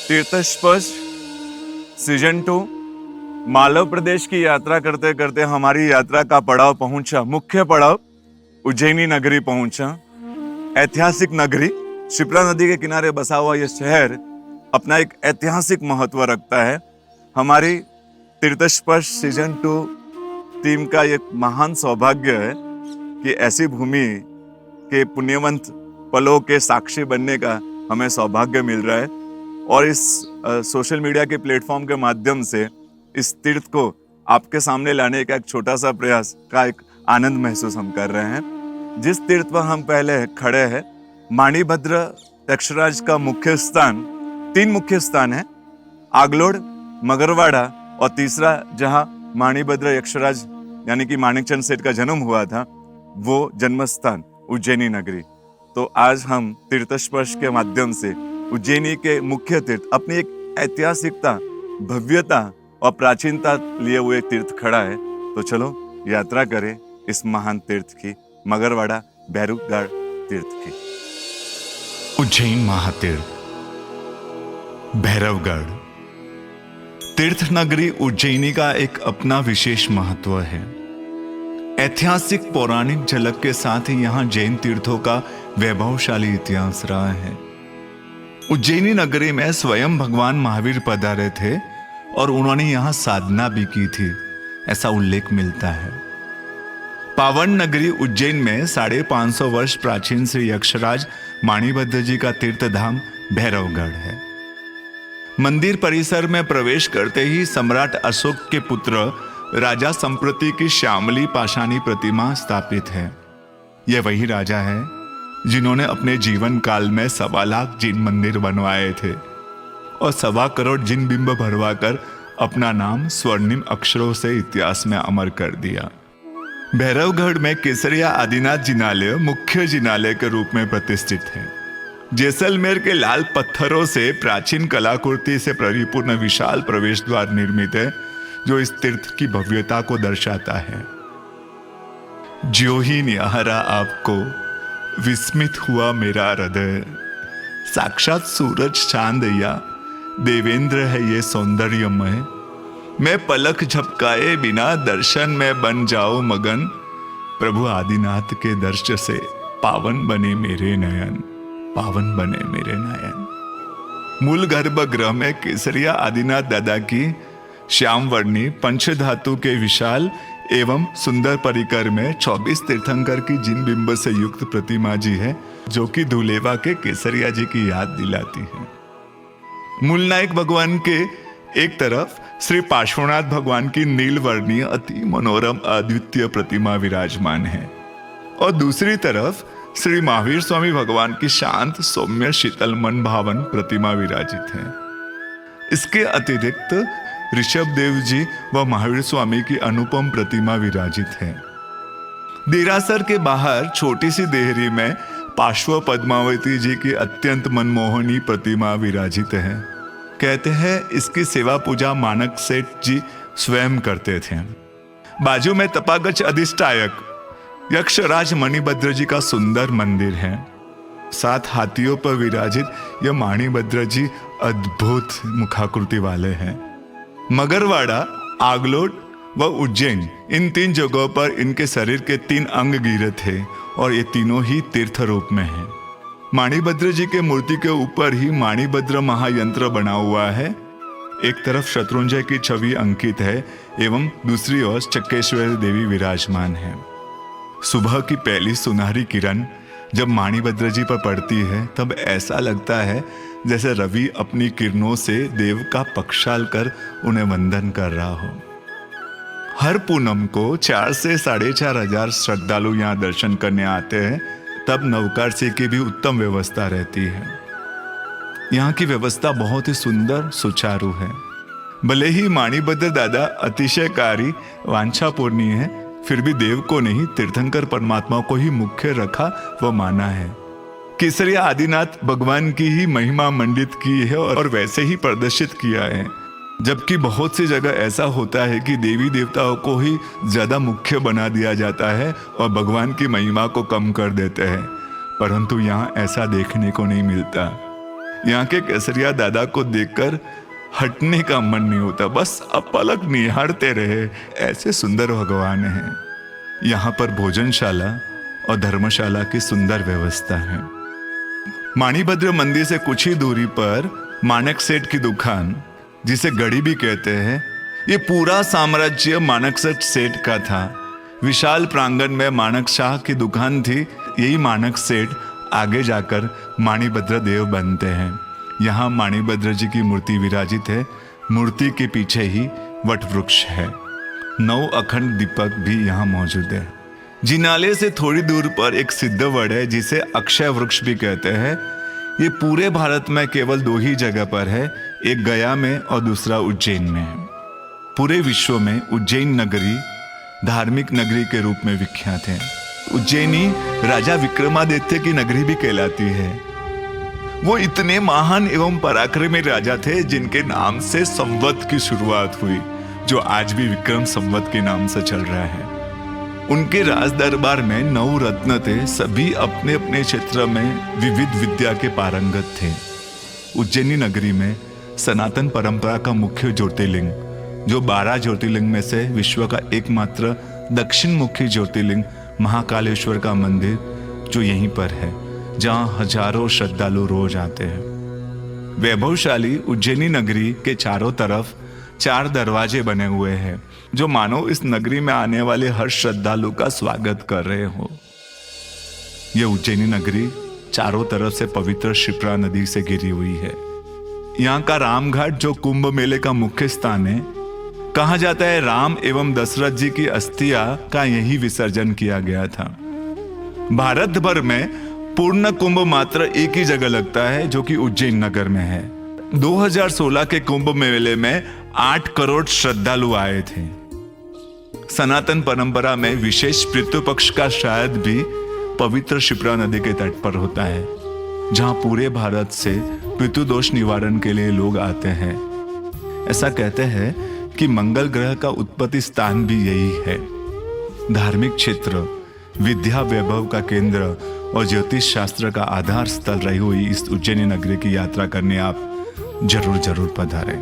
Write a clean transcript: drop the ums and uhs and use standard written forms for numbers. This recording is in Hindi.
तीर्थस्पर्श सीजन 2 मालव प्रदेश की यात्रा करते करते हमारी यात्रा का पड़ाव पहुंचा, मुख्य पड़ाव उज्जैनी नगरी पहुंचा। ऐतिहासिक नगरी, शिप्रा नदी के किनारे बसा हुआ यह शहर अपना एक ऐतिहासिक महत्व रखता है। हमारी तीर्थस्पर्श सीजन 2 टीम का एक महान सौभाग्य है कि ऐसी भूमि के पुण्यवंत पलों के साक्षी बनने का हमें सौभाग्य मिल रहा है और इस सोशल मीडिया के प्लेटफॉर्म के माध्यम से इस तीर्थ को आपके सामने लाने का एक छोटा सा प्रयास का एक आनंद महसूस हम कर रहे हैं। जिस तीर्थ पर हम पहले खड़े हैं, माणिभद्र यक्षराज का मुख्य स्थान, 3 मुख्य स्थान है, आगलोड, मगरवाड़ा और तीसरा जहां माणिभद्र यक्षराज यानी कि माणिकचंद सेठ का जन्म हुआ था, वो जन्मस्थान उज्जैनी नगरी। तो आज हम तीर्थस्पर्श के माध्यम से उज्जैनी के मुख्य तीर्थ, अपनी एक ऐतिहासिकता, भव्यता और प्राचीनता लिए हुए तीर्थ खड़ा है। तो चलो यात्रा करें इस महान तीर्थ की, मगरवाड़ा भैरवगढ़ तीर्थ की। उज्जैन महातीर्थ भैरवगढ़ तीर्थ नगरी उज्जैनी का एक अपना विशेष महत्व है। ऐतिहासिक पौराणिक झलक के साथ ही यहाँ जैन तीर्थों का वैभवशाली इतिहास रहा है। उज्जैनी नगरी में स्वयं भगवान महावीर पधारे थे और उन्होंने यहाँ साधना भी की थी, ऐसा उल्लेख मिलता है। पावन नगरी उज्जैन में 550 वर्ष प्राचीन श्री यक्षराज माणिभद्र जी का तीर्थधाम भैरवगढ़ है। मंदिर परिसर में प्रवेश करते ही सम्राट अशोक के पुत्र राजा संप्रति की श्यामली पाषाणी प्रतिमा स्थापित है। यह वही राजा है जिन्होंने अपने जीवन काल में 1.25 लाख जिन मंदिर बनवाए थे और 1.25 करोड़ जिन बिंब भरवाकर अपना नाम स्वर्णिम अक्षरों से इतिहास में अमर कर दिया। भैरवगढ़ में केसरिया आदिनाथ जिनालय मुख्य जिनालय के रूप में प्रतिष्ठित है। जैसलमेर के लाल पत्थरों से प्राचीन कलाकृति से परिपूर्ण विशाल प्रवेश द्वार निर्मित है, जो इस तीर्थ की भव्यता को दर्शाता है। ज्यों ही निहारा आपको विस्मित हुआ मेरा हृदय, साक्षात सूरज चांद या देवेंद्र है ये सौंदर्यमय। मैं पलक झपकाए बिना दर्शन में बन जाओ मगन, प्रभु आदिनाथ के दर्शन से पावन बने मेरे नयन, पावन बने मेरे नयन। मूल गर्भगृह में केसरिया आदिनाथ दादा की श्यामवर्णी पंचधातु के विशाल एवं सुंदर परिकर में 24 तीर्थंकर की जिन बिंब से युक्त प्रतिमा जी है, जो कि धुलेवा के केसरिया जी की याद दिलाती है। मूलनायक भगवान के एक तरफ श्री पार्श्वनाथ भगवान की नीलवर्णीय अति मनोरम अद्वितीय प्रतिमा विराजमान है और दूसरी तरफ श्री महावीर स्वामी भगवान की शांत सौम्य शीतल मन भावन प्रतिमा विराजित है। इसके अतिरिक्त ऋषभ देव जी व महावीर स्वामी की अनुपम प्रतिमा विराजित है। देरासर के बाहर छोटी सी देहरी में पार्श्व पद्मावती जी की अत्यंत मनमोहनी प्रतिमा विराजित है। कहते हैं इसकी सेवा पूजा मानक सेठ जी स्वयं करते थे। बाजू में तपागच अधिष्ठायक यक्षराज मणिभद्र जी का सुंदर मंदिर है। 7 हाथियों पर विराजित यह माणिभद्र जी अद्भुत मुखाकृति वाले हैं। मगरवाड़ा, आगलोड व उज्जैन, इन 3 जगहों पर इनके शरीर के 3 अंग गिरे थे और ये तीनों ही तीर्थ रूप में हैं। माणिभद्र जी के मूर्ति के ऊपर ही माणिभद्र महायंत्र बना हुआ है। एक तरफ शत्रुंजय की छवि अंकित है एवं दूसरी ओर चक्रेश्वरी देवी विराजमान है। सुबह की पहली सुनहरी किरण जब माणिभद्र जी पर पड़ती है, तब ऐसा लगता है जैसे रवि अपनी किरणों से देव का पक्षाल कर उन्हें वंदन कर रहा हो। हर पूनम को 4 से 4,500 हजार श्रद्धालु यहाँ दर्शन करने आते हैं। तब नवकार की भी उत्तम व्यवस्था रहती है। यहाँ की व्यवस्था बहुत ही सुंदर सुचारू है। भले ही माणिभद्र दादा अतिशयकारी वांछापूर्णी है, फिर भी देव को नहीं, तीर्थंकर परमात्मा को ही मुख्य रखा व माना है। केसरिया आदिनाथ भगवान की ही महिमा मंडित की है और वैसे ही प्रदर्शित किया है। जबकि बहुत सी जगह ऐसा होता है कि देवी देवताओं को ही ज्यादा मुख्य बना दिया जाता है और भगवान की महिमा को कम कर देते हैं, परंतु यहाँ ऐसा देखने को नहीं मिलता। यहाँ के केसरिया दादा को देखकर हटने का मन नहीं होता, बस अब पलक निहारते रहे, ऐसे सुंदर भगवान हैं। यहाँ पर भोजनशाला और धर्मशाला की सुंदर व्यवस्था है। माणिभद्र मंदिर से कुछ ही दूरी पर माणक सेठ की दुकान, जिसे गढ़ी भी कहते हैं, ये पूरा साम्राज्य माणक सेठ का था। विशाल प्रांगण में माणक शाह की दुकान थी। यही माणक सेठ आगे जाकर माणिभद्र देव बनते हैं। यहाँ माणिभद्र जी की मूर्ति विराजित है। मूर्ति के पीछे ही वट वृक्ष है। 9 अखंड दीपक भी यहाँ मौजूद है। जिनालय से थोड़ी दूर पर एक सिद्ध वड है, जिसे अक्षय वृक्ष भी कहते हैं। ये पूरे भारत में केवल 2 ही जगह पर है, एक गया में और दूसरा उज्जैन में है। पूरे विश्व में उज्जैन नगरी धार्मिक नगरी के रूप में विख्यात है। उज्जैनी राजा विक्रमादित्य की नगरी भी कहलाती है। वो इतने महान एवं पराक्रमी राजा थे जिनके नाम से संवत की शुरुआत हुई, जो आज भी विक्रम संवत के नाम से चल रहा है। उनके राज दरबार में 9 रत्न थे। सभी अपने अपने क्षेत्र में विविध विद्या के पारंगत थे। उज्जैनी नगरी में सनातन परंपरा का मुख्य ज्योतिर्लिंग, जो 12 ज्योतिर्लिंग में से विश्व का एकमात्र दक्षिण मुखी ज्योतिर्लिंग महाकालेश्वर का मंदिर, जो यहीं पर है, जहां हजारों श्रद्धालु रोज आते हैं। वैभवशाली उज्जैनी नगरी के चारों तरफ 4 दरवाजे बने हुए हैं, जो मानो इस नगरी में आने वाले हर श्रद्धालु का स्वागत कर रहे हो। यह उज्जैनी नगरी चारों तरफ से पवित्र क्षिप्रा नदी से घिरी हुई है। यहाँ का रामघाट, जो कुंभ मेले का मुख्य स्थान है, कहा जाता है राम एवं दशरथ जी की अस्थियां का यही विसर्जन किया गया था। भारत भर में पूर्ण कुंभ मात्र एक ही जगह लगता है, जो कि उज्जैन नगर में है। 2016 के कुंभ मेले में 8 करोड़ श्रद्धालु आए थे। सनातन परंपरा में विशेष पितृ पक्ष का श्राद्ध भी पवित्र क्षिप्रा नदी के तट पर होता है, जहां पूरे भारत से पितृदोष निवारण के लिए लोग आते हैं। ऐसा कहते हैं कि मंगल ग्रह का उत्पत्ति स्थान भी यही है। धार्मिक क्षेत्र, विद्या वैभव का केंद्र और ज्योतिष शास्त्र का आधार स्थल रही हुई इस उज्जैनी नगरी की यात्रा करने आप जरूर पधारें।